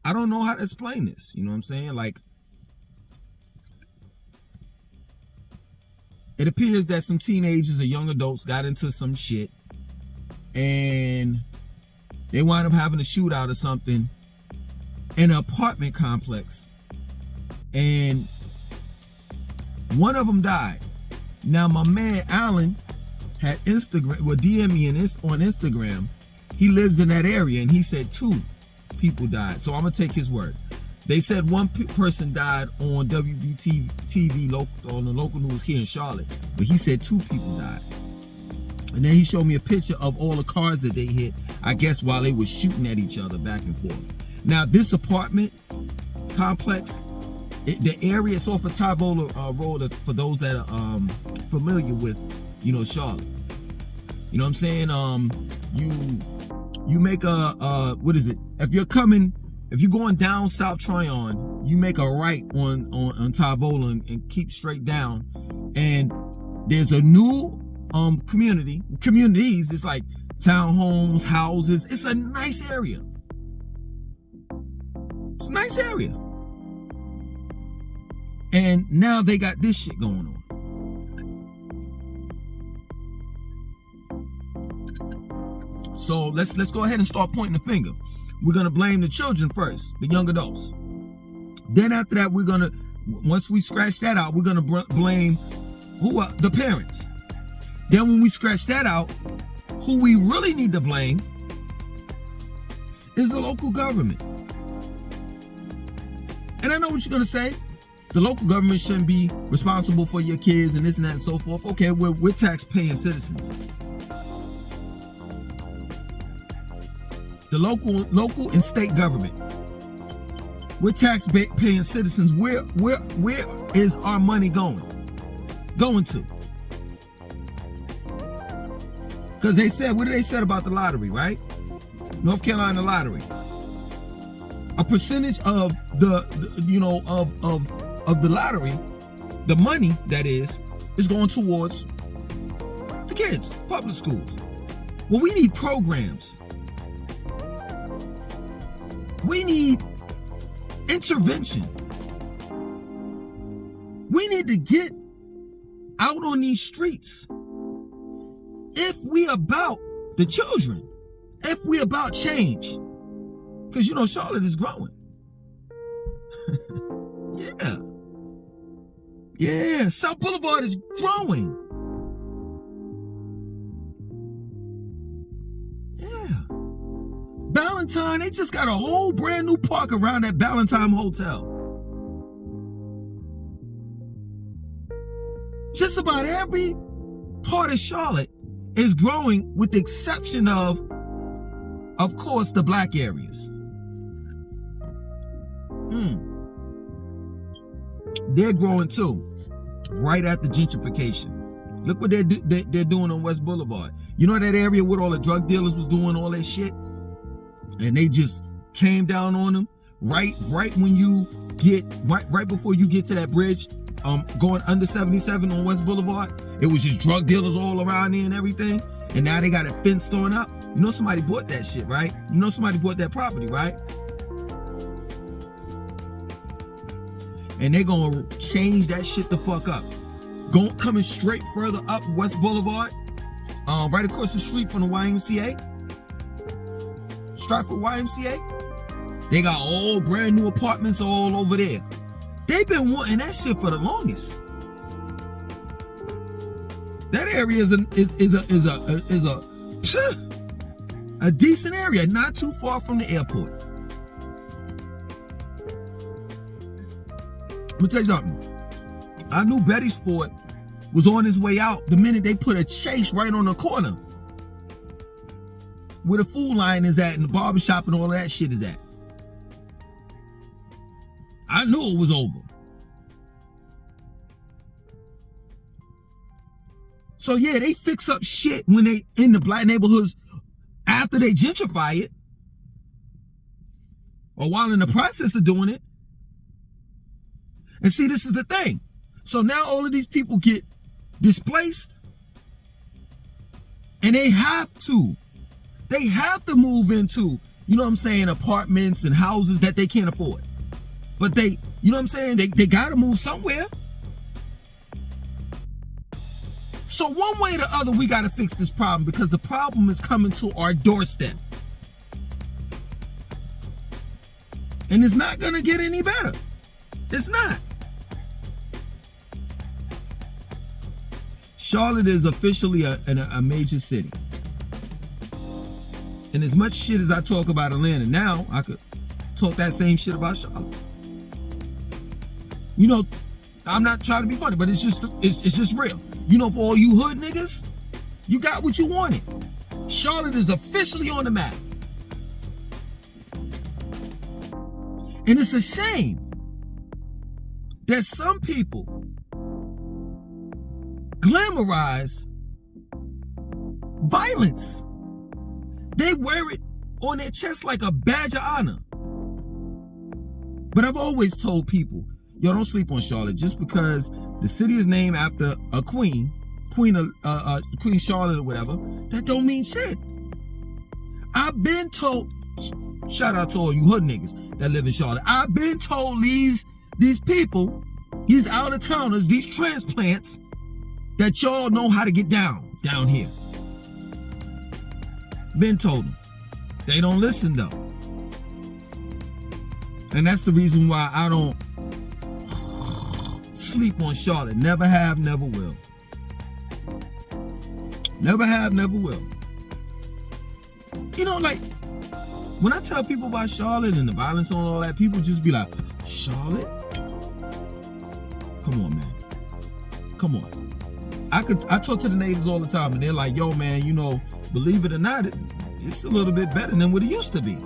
I don't know how to explain this. You know what I'm saying? Like, it appears that some teenagers or young adults got into some shit and they wind up having a shootout or something in an apartment complex. And one of them died. Now, my man Alan had Instagram, well, DM me on Instagram. He lives in that area, and he said 2 people died. So I'm gonna take his word. They said one person died on WBTV on the local news here in Charlotte, but he said 2 people died. And then he showed me a picture of all the cars that they hit, I guess while they were shooting at each other back and forth. Now, this apartment complex, the area is off of Tyvola Road, for those that are familiar with, Charlotte. You know what I'm saying? You make what is it? If you're going down South Tryon, you make a right on Tyvola and keep straight down. And there's a new communities. It's like townhomes, houses. It's a nice area. It's a nice area. And now they got this shit going on. So let's go ahead and start pointing the finger. We're gonna blame the children first, the young adults. Then after that, once we scratch that out, we're gonna blame the parents. Then when we scratch that out, who we really need to blame is the local government. And I know what you're gonna say. The local government shouldn't be responsible for your kids and this and that and so forth. Okay, we're tax-paying citizens. The local and state government. We're tax-paying citizens. Where is our money going to? Because they said, what did they say about the lottery, right? North Carolina lottery. A percentage of the lottery, the money that is going towards the kids, public schools. Well, we need programs. We need intervention. We need to get out on these streets. If we about the children, if we about change, because Charlotte is growing. Yeah, South Boulevard is growing. Yeah. Ballantyne, they just got a whole brand new park around that Ballantyne Hotel. Just about every part of Charlotte is growing, with the exception of course, the black areas. They're growing too, right at the gentrification. Look what they're doing on West Boulevard. You know that area where all the drug dealers was doing all that shit? And they just came down on them right when you get right before you get to that bridge, going under 77 on West Boulevard. It was just drug dealers all around there and everything. And now they got it fenced on up. Somebody bought that shit, right? Somebody bought that property, right? And they're gonna change that shit the fuck up. Coming straight further up West Boulevard, right across the street from the YMCA, Stratford YMCA. They got all brand new apartments all over there. They've been wanting that shit for the longest. That area is a decent area, not too far from the airport. Let me tell you something. I knew Betty's Ford was on his way out the minute they put a Chase right on the corner where the Food Line is at and the barbershop and all that shit is at. I knew it was over. So yeah, they fix up shit when they in the black neighborhoods after they gentrify it, or while in the process of doing it. And see, this is the thing. So now all of these people get displaced, and they have to move into you know what I'm saying, apartments and houses that they can't afford. But they, you know what I'm saying, they gotta move somewhere. So one way or the other, we gotta fix this problem, because the problem is coming to our doorstep. And it's not gonna get any better. It's not. Charlotte is officially a major city. And as much shit as I talk about Atlanta now, I could talk that same shit about Charlotte. You know, I'm not trying to be funny, but it's just real. You know, for all you hood niggas, you got what you wanted. Charlotte is officially on the map. And it's a shame that some people glamorize violence. They wear it on their chest like a badge of honor. But I've always told people, yo, don't sleep on Charlotte. Just because the city is named after a Queen Charlotte or whatever, that don't mean shit. I've been told, shout out to all you hood niggas that live in Charlotte. I've been told these people, these out of towners, these transplants, that y'all know how to get down here. Been told them. They don't listen though. And that's the reason why I don't sleep on Charlotte. Never have, never will. Never have, never will. You know, like, when I tell people about Charlotte and the violence and all that, people just be like, Charlotte? Come on, man. Come on. I talk to the neighbors all the time, and they're like, yo, man, you know, believe it or not, it's a little bit better than what it used to be.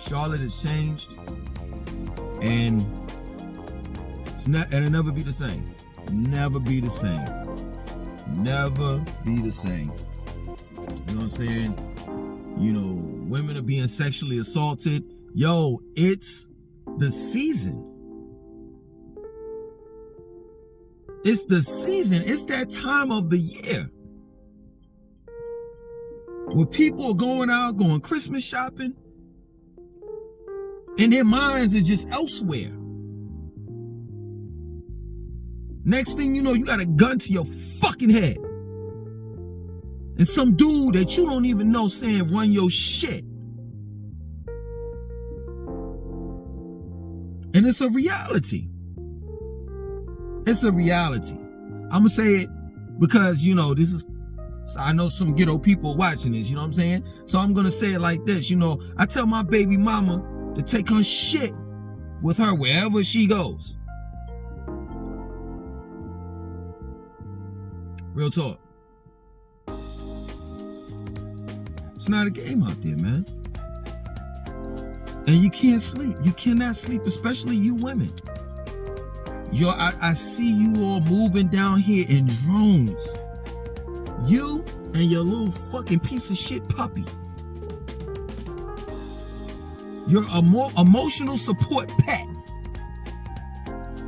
Charlotte has changed, and it'll never be the same. Never be the same. Never be the same. You know what I'm saying? You know, women are being sexually assaulted. Yo, it's the season. It's the season. It's that time of the year where people are going out, going Christmas shopping, and their minds are just elsewhere. Next thing you know, you got a gun to your fucking head. And some dude that you don't even know saying, run your shit. And it's a reality. It's a reality. I'm going to say it because, you know, this is, I know some ghetto people watching this, you know what I'm saying? So I'm going to say it like this. You know, I tell my baby mama to take her shit with her wherever she goes. Real talk. It's not a game out there, man. And you can't sleep. You cannot sleep, especially you women. I see you all moving down here in drones. You and your little fucking piece of shit puppy. Your emotional support pet.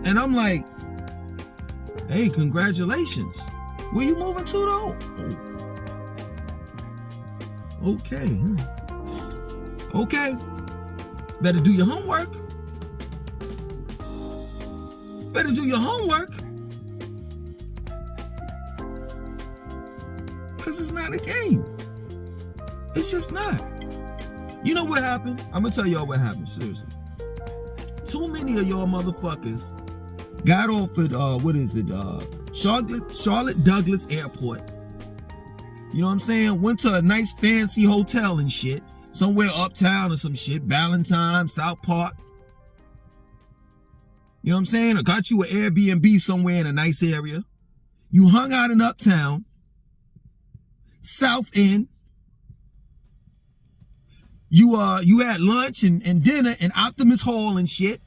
And I'm like, hey, congratulations. Where you moving to though? Oh. Okay. Okay. Better do your homework. Better do your homework. Because it's not a game. It's just not. You know what happened? I'm going to tell y'all what happened, seriously. Too many of y'all motherfuckers got off at, Charlotte Douglas Airport. You know what I'm saying? Went to a nice fancy hotel and shit. Somewhere uptown or some shit. Valentine, South Park. You know what I'm saying? Or got you an Airbnb somewhere in a nice area. You hung out in uptown. South End. You had lunch and dinner in Optimus Hall and shit.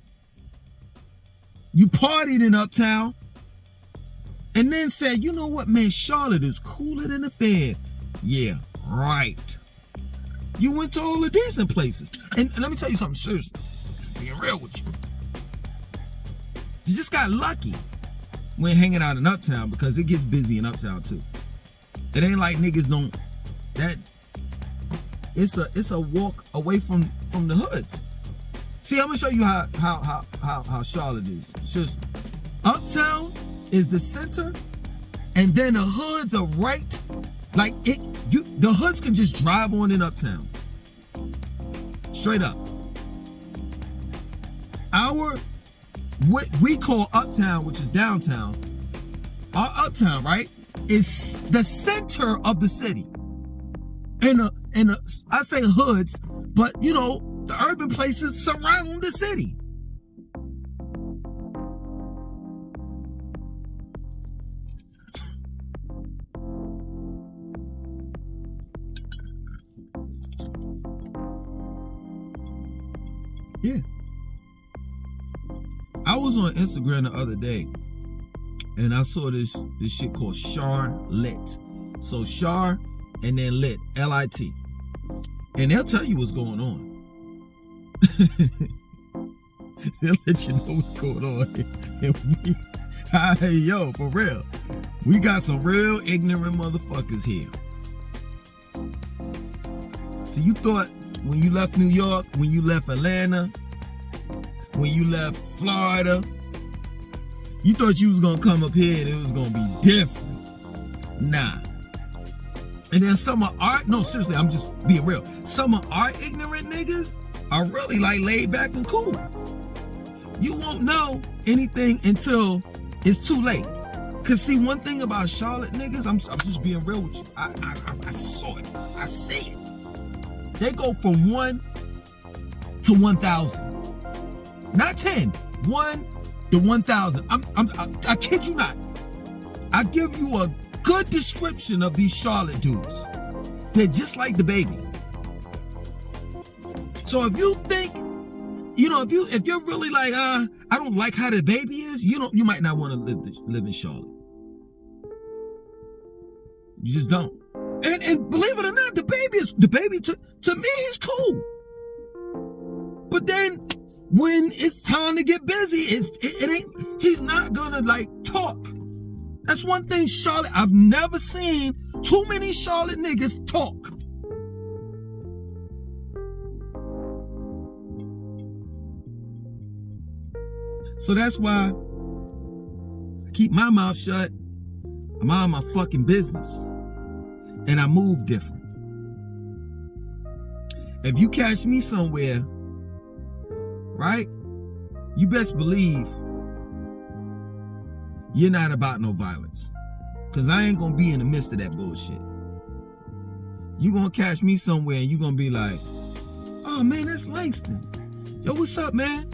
You partied in uptown. And then said, you know what, man, Charlotte is cooler than a fan. Yeah, right. You went to all the decent places. And let me tell you something, seriously. Being real with you. You just got lucky when hanging out in Uptown, because it gets busy in Uptown too. It ain't like niggas don't that. It's a walk away from the hoods. See, I'm gonna show you how Charlotte is. It's just Uptown is the center, and then the hoods are right. Like the hoods can just drive on in Uptown. Straight up. What we call Uptown, which is downtown, our Uptown, right, is the center of the city. And I say hoods, but you know, the urban places surround the city. Yeah. I was on Instagram the other day and I saw this shit called Charlotte. So Char and then lit, L-I-T. And they'll tell you what's going on. They'll let you know what's going on. Yo, for real. We got some real ignorant motherfuckers here. So you thought when you left New York, when you left Atlanta, when you left Florida, you thought you was gonna come up here and it was gonna be different. Nah. And then some of our, no, seriously, I'm just being real. Some of our ignorant niggas are really like laid back and cool. You won't know anything until it's too late. Cause see, one thing about Charlotte niggas, I'm just being real with you. I saw it. I see it. They go from 1 to 1,000. Not 10. 1 to 1,000. I kid you not. I give you a good description of these Charlotte dudes. They're just like the baby. So if you think, you know, if you're really like, I don't like how the baby is, you might not want to live in Charlotte. You just don't. And believe it or not, the baby to me is cool. But then when it's time to get busy, it ain't, he's not gonna like talk. That's one thing Charlotte, I've never seen too many Charlotte niggas talk. So that's why I keep my mouth shut. I mind my fucking business. And I move different. If you catch me somewhere, right, you best believe you're not about no violence. Cause I ain't gonna be in the midst of that bullshit. You gonna catch me somewhere and you gonna be like, oh man, that's Langston. Yo, what's up, man?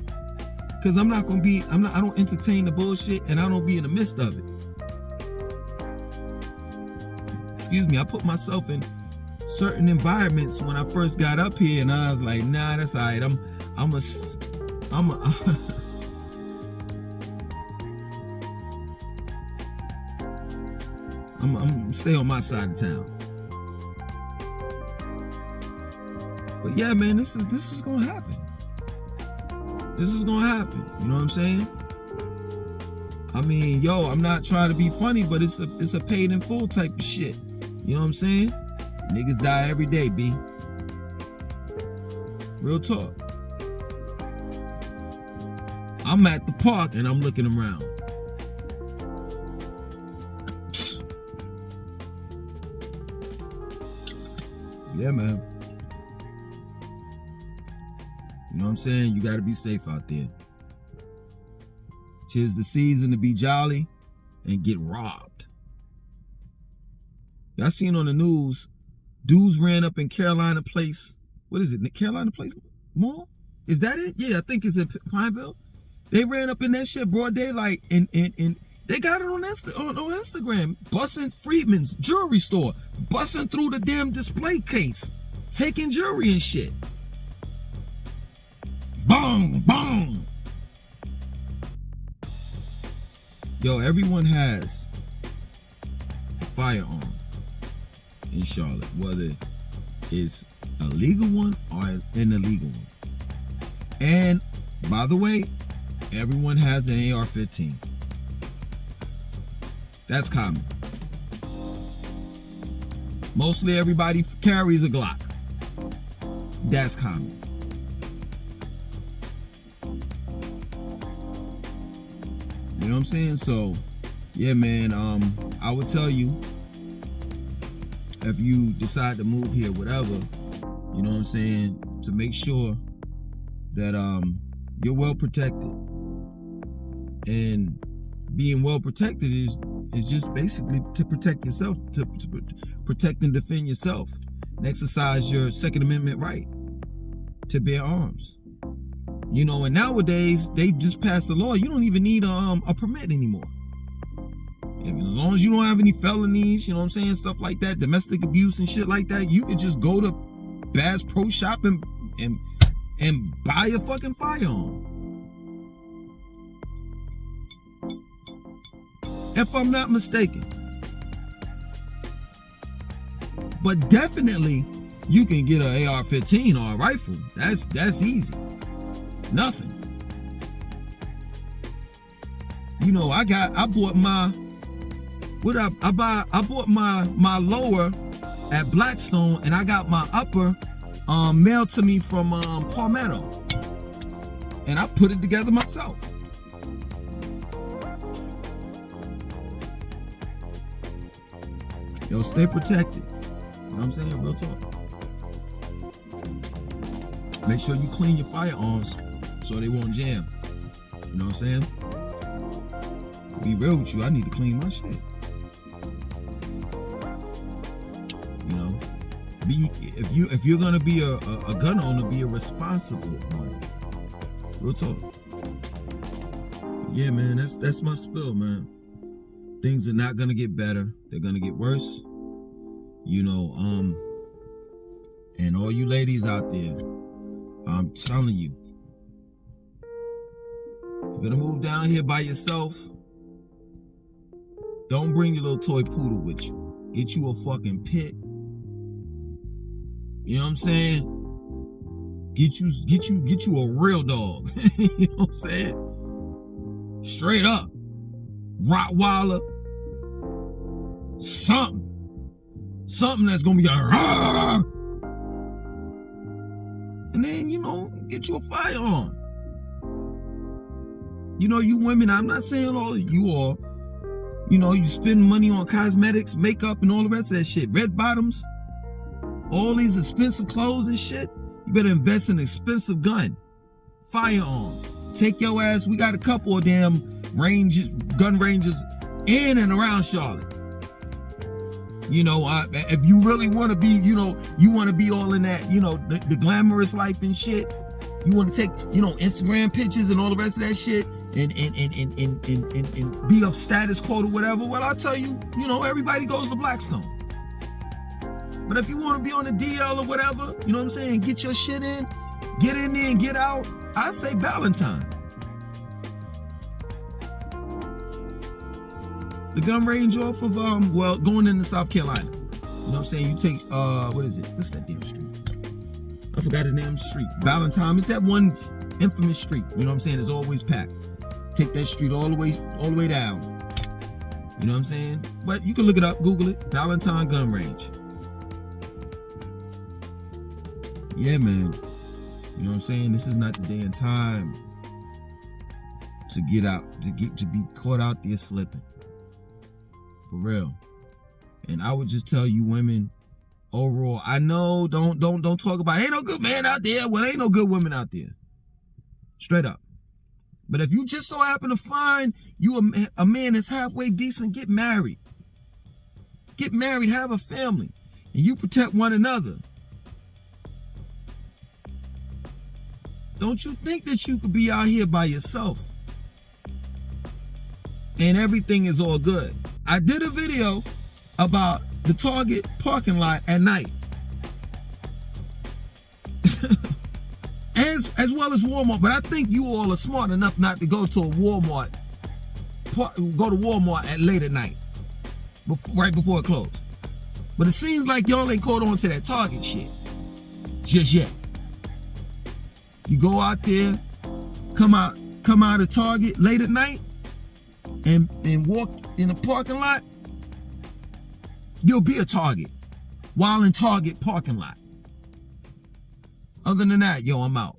Cause I don't entertain the bullshit and I don't be in the midst of it. Excuse me, I put myself in certain environments when I first got up here and I was like, nah, that's all right. I'm stay on my side of town. But yeah, man, this is gonna happen. This is gonna happen. You know what I'm saying? I mean, yo, I'm not trying to be funny, but it's a paid in full type of shit. You know what I'm saying? Niggas die every day, B. Real talk. I'm at the park and I'm looking around. Yeah, man. You know what I'm saying? You gotta be safe out there. 'Tis the season to be jolly and get robbed. Y'all seen on the news, dudes ran up in Carolina Place. What is it? The Carolina Place Mall? Is that it? Yeah, I think it's in Pineville. They ran up in that shit broad daylight and they got it on Instagram. Busting Friedman's jewelry store. Busting through the damn display case. Taking jewelry and shit. Bong, bong. Yo, everyone has a firearm in Charlotte, whether it's a legal one or an illegal one. And by the way, Everyone has an AR-15. That's common. Mostly everybody carries a Glock. That's common. You know what I'm saying? So, yeah, man, I would tell you, if you decide to move here, whatever, you know what I'm saying, to make sure that you're well protected. And being well protected is just basically to protect yourself, to protect and defend yourself, and exercise your Second Amendment right to bear arms. You know, and nowadays they just passed a law. You don't even need a permit anymore. And as long as you don't have any felonies, you know what I'm saying, stuff like that, domestic abuse and shit like that, you can just go to Bass Pro Shop and buy a fucking firearm. If I'm not mistaken. But definitely you can get an AR-15 or a rifle. That's easy. Nothing. You know, I bought my lower at Blackstone, and I got my upper mailed to me from Palmetto, and I put it together myself. Yo, stay protected. You know what I'm saying? Real talk. Make sure you clean your firearms so they won't jam. You know what I'm saying? Be real with you, I need to clean my shit. You know, if you're gonna be a gun owner, be a responsible one. Real talk. Yeah, man, that's my spill, man. Things are not gonna get better; they're gonna get worse. You know, and all you ladies out there, I'm telling you, if you're gonna move down here by yourself, don't bring your little toy poodle with you. Get you a fucking pit. You know what I'm saying? Get you a real dog. You know what I'm saying? Straight up. Rottweiler. Something that's gonna be like, Rah! And then, you know, get you a firearm. You know, you women, I'm not saying all of you all, you know, you spend money on cosmetics, makeup, and all the rest of that shit. Red bottoms, all these expensive clothes and shit. You better invest in an expensive gun, firearm. Take your ass. We got a couple of damn gun ranges in and around Charlotte. You know, if you really want to be, you know, you want to be all in that, you know, the glamorous life and shit. You want to take, you know, Instagram pictures and all the rest of that shit. And be of status quo or whatever, well, I'll tell you, you know, everybody goes to Blackstone. But if you want to be on the DL or whatever, you know what I'm saying, get your shit in, get in there and get out, I say Valentine. The gun range off of, going into South Carolina. You know what I'm saying? You take, what is it? What's that damn street? I forgot the damn street. Valentine. It's that one infamous street. You know what I'm saying? It's always packed. Take that street all the way down. You know what I'm saying? But you can look it up, Google it. Valentine Gun Range. Yeah, man. You know what I'm saying? This is not the day and time to get out, to be caught out there slipping. For real. And I would just tell you women, overall, I know, don't talk about ain't no good man out there. Well, ain't no good women out there. Straight up. But if you just so happen to find you a man that's halfway decent, get married. Get married, have a family, and you protect one another. Don't you think that you could be out here by yourself and everything is all good? I did a video about the Target parking lot at night. As well as Walmart, but I think you all are smart enough not to go to a Walmart, at late at night, right before it closed. But it seems like y'all ain't caught on to that Target shit just yet. You go out there, come out come out of Target late at night and walk in a parking lot, you'll be a target while in Target parking lot. Other than that, yo, I'm out.